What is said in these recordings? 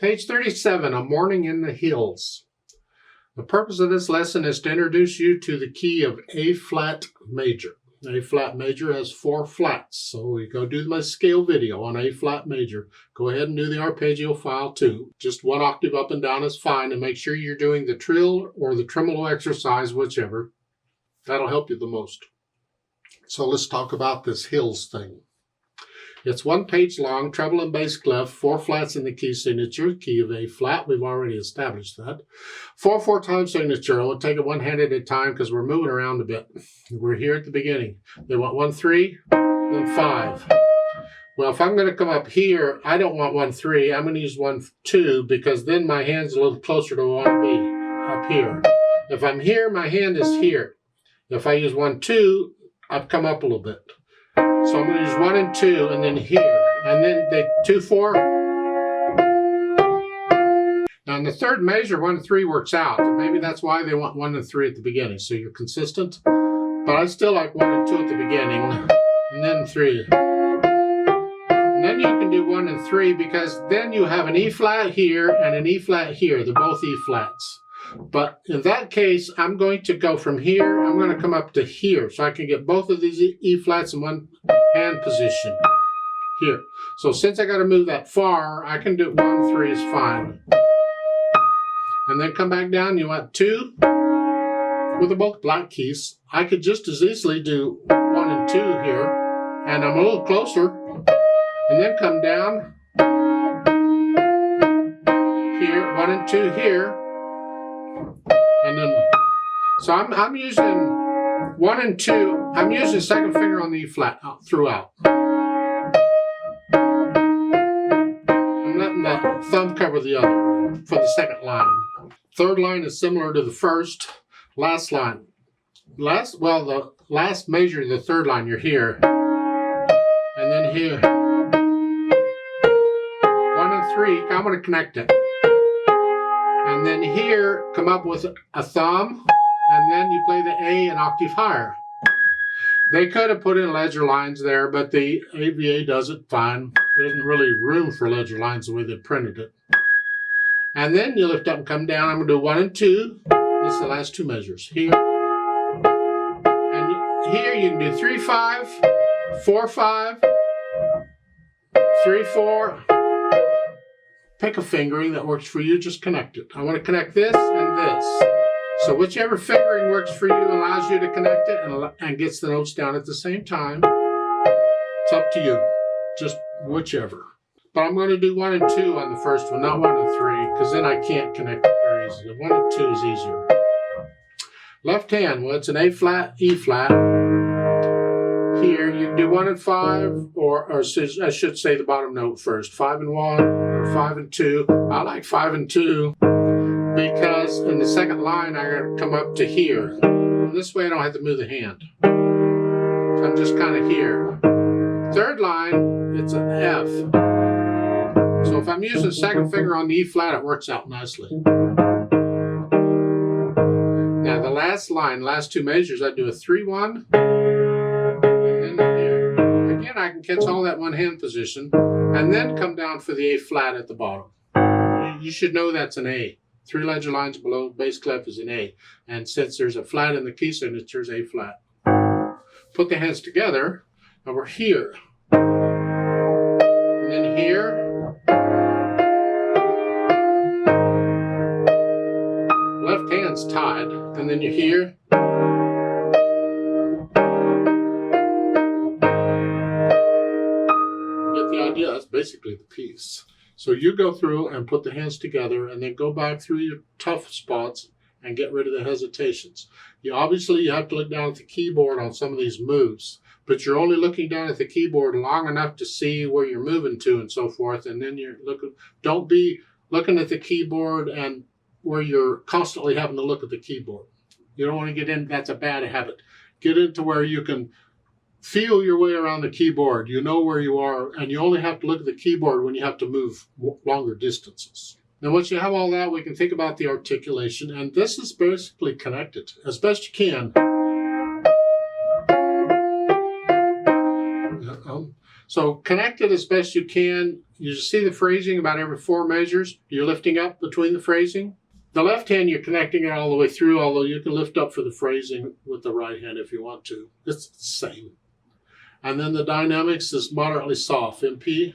Page 37, A Morning in the Hills. The purpose of this lesson is to introduce you to the key of A flat major. A flat major has 4 flats, so we go do my scale video on A flat major. Go ahead and do the arpeggio file too. Just 1 octave up and down is fine, and make sure you're doing the trill or the tremolo exercise, whichever. That'll help you the most. So let's talk about this hills thing. It's 1 page long, treble and bass clef, 4 flats in the key signature, key of A flat. We've already established that. 4/4 time signature. I will take it one hand at a time because we're moving around a bit. We're here at the beginning. They want 1-3, then 5. Well, if I'm going to come up here, I don't want 1-3. I'm going to use 1-2 because then my hand's a little closer to where I want to be, up here. If I'm here, my hand is here. If I use 1-2, I've come up a little bit. So I'm going to use 1 and 2, and then here, and then they 2-4. Now in the third measure, 1 and 3 works out, and maybe that's why they want 1 and 3 at the beginning. So you're consistent, but I still like 1 and 2 at the beginning, and then 3. And then you can do 1 and 3 because then you have an E flat here and an E flat here. They're both E flats. But in that case, I'm going to go from here, I'm going to come up to here, so I can get both of these E flats in one hand position here. So since I got to move that far, I can do 1-3 is fine. And then come back down, you want 2 with both black keys. I could just as easily do 1 and 2 here, and I'm a little closer, and then come down here, 1 and 2 here. And then, so I'm using 1 and 2. I'm using the second finger on the E flat throughout. I'm letting the thumb cover the other for the second line. Third line is similar to the first. Last line. The last measure of the third line, you're here. And then here. 1 and 3, I'm going to connect it. And then here, come up with a thumb, and then you play the A an octave higher. They could have put in ledger lines there, but the AVA does it fine. There isn't really room for ledger lines the way they printed it. And then you lift up and come down. I'm going to do 1 and 2. This is the last 2 measures. Here. And here you can do 3-5, 4-5, 3-4. Pick a fingering that works for you, just connect it. I want to connect this and this. So whichever fingering works for you allows you to connect it and gets the notes down at the same time. It's up to you, just whichever. But I'm going to do 1 and 2 on the first one, not 1 and 3, because then I can't connect it very easily. 1 and 2 is easier. Left hand, well, it's an A flat, E flat. Here, you can do 1 and 5, or I should say the bottom note first. 5 and 1, or 5 and 2. I like 5 and 2 because in the second line, I got to come up to here. And this way, I don't have to move the hand. So I'm just kind of here. Third line, it's an F. So if I'm using the second finger on the E flat, it works out nicely. Now the last line, last 2 measures, I do a 3-1. I can catch all that one hand position and then come down for the A flat at the bottom. You should know that's an A. 3 ledger lines below bass clef is an A. And since there's a flat in the key signature, it's A flat. Put the hands together and we're here. And then here. Left hand's tied. And then you're here. Yeah, that's basically the piece. So you go through and put the hands together and then go back through your tough spots and get rid of the hesitations. You obviously have to look down at the keyboard on some of these moves, but you're only looking down at the keyboard long enough to see where you're moving to and so forth. And then you're looking, don't be looking at the keyboard and where you're constantly having to look at the keyboard. You don't want to get in, that's a bad habit. Get into where you can feel your way around the keyboard. You know where you are, and you only have to look at the keyboard when you have to move longer distances. Now, once you have all that, we can think about the articulation, and this is basically connected as best you can. So connect it as best you can. You see the phrasing about every 4 measures? You're lifting up between the phrasing. The left hand, you're connecting it all the way through, although you can lift up for the phrasing with the right hand if you want to. It's the same. And then the dynamics is moderately soft. MP,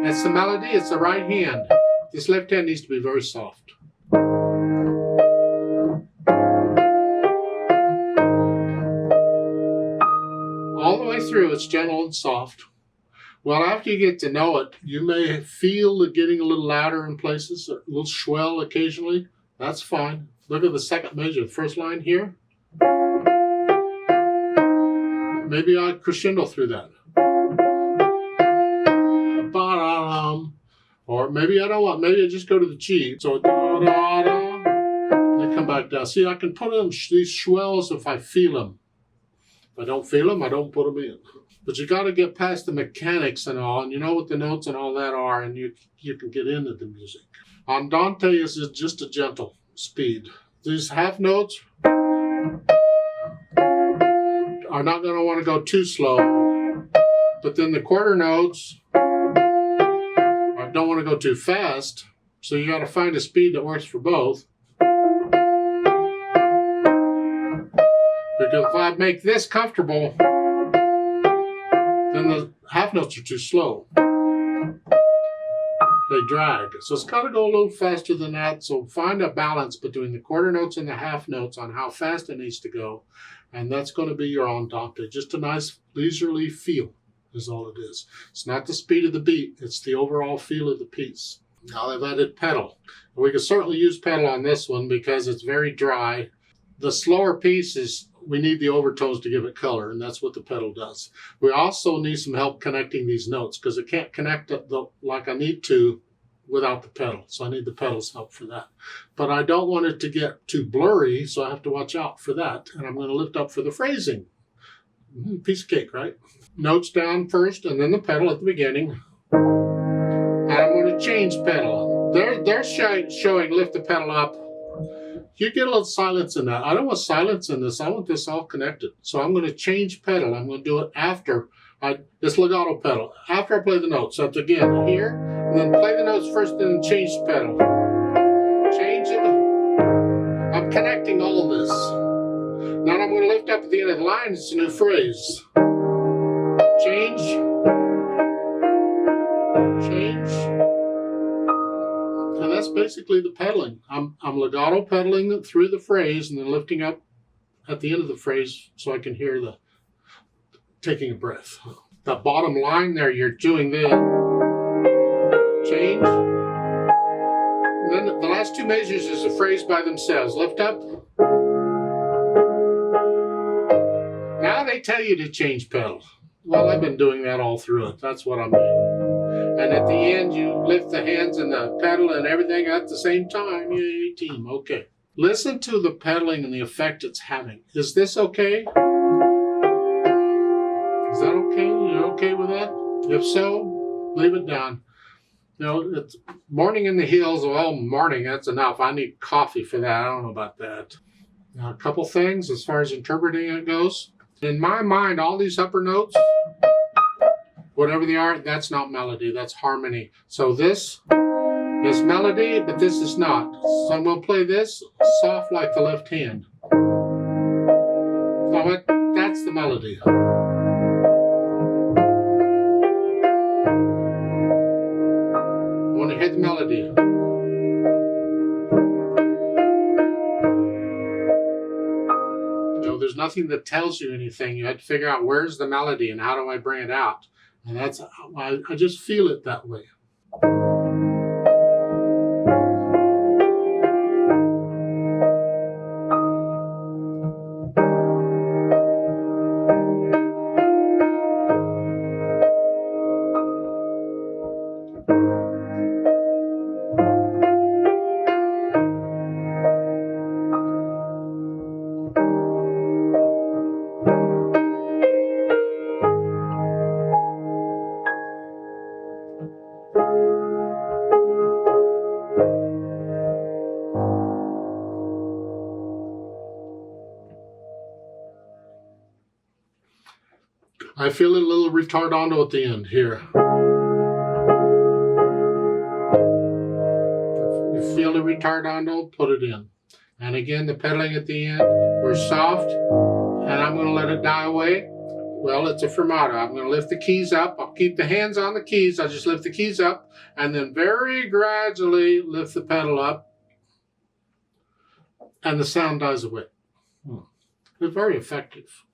that's the melody, it's the right hand. This left hand needs to be very soft. All the way through, it's gentle and soft. Well, after you get to know it, you may feel it getting a little louder in places, a little swell occasionally. That's fine. Look at the second measure, the first line here. Maybe I crescendo through that. Or maybe I don't want, maybe I just go to the G. So da-da-da, and then come back down. See, I can put in these swells if I feel them. If I don't feel them, I don't put them in. But you got to get past the mechanics and all, and you know what the notes and all that are, and you can get into the music. Andante is just a gentle speed. These half notes are not going to want to go too slow, but then the quarter notes don't want to go too fast, so you got to find a speed that works for both. Because if I make this comfortable, then the half notes are too slow. They drag. So it's got to go a little faster than that. So find a balance between the quarter notes and the half notes on how fast it needs to go. And that's going to be your andante. Just a nice leisurely feel is all it is. It's not the speed of the beat. It's the overall feel of the piece. Now I've added pedal. We can certainly use pedal on this one because it's very dry. The slower piece is, we need the overtones to give it color, and that's what the pedal does. We also need some help connecting these notes because I can't connect it like I need to without the pedal. So I need the pedal's help for that. But I don't want it to get too blurry, so I have to watch out for that. And I'm going to lift up for the phrasing. Piece of cake, right? Notes down first, and then the pedal at the beginning. And I'm going to change pedal. They're showing lift the pedal up. You get a little silence in that. I don't want silence in this. I want this all connected. So I'm going to change pedal. I'm going to do it after this legato pedal. After I play the notes. So it's again here, and then play the notes first, and then change the pedal. Change it. I'm connecting all this. Now I'm going to lift up at the end of the line. It's a new phrase. Change. Change. And that's basically the pedaling. I'm legato pedaling through the phrase and then lifting up at the end of the phrase so I can hear the taking a breath. The bottom line there, you're doing the change. And then the last 2 measures is a phrase by themselves. Lift up. Now they tell you to change pedal. Well, I've been doing that all through it. That's what I'm doing. And at the end, you lift the hands and the pedal and everything at the same time. Yay, team. Okay. Listen to the pedaling and the effect it's having. Is this okay? Is that okay? You okay with that? If so, leave it down. You know, it's morning in the hills. Well, morning, that's enough. I need coffee for that. I don't know about that. Now, a couple things as far as interpreting it goes. In my mind, all these upper notes, whatever they are, that's not melody, that's harmony. So this is melody, but this is not. So I'm going to play this soft like the left hand. So that's the melody. I want to hear the melody. There's nothing that tells you anything. You have to figure out where's the melody and how do I bring it out. And that's, I just feel it that way. I feel a little retardando at the end here. the retardando, put it in. And again, the pedaling at the end, we're soft, and I'm going to let it die away. Well, it's a fermato. I'm going to lift the keys up. I'll keep the hands on the keys. I'll just lift the keys up, and then very gradually lift the pedal up, and the sound dies away. It's very effective.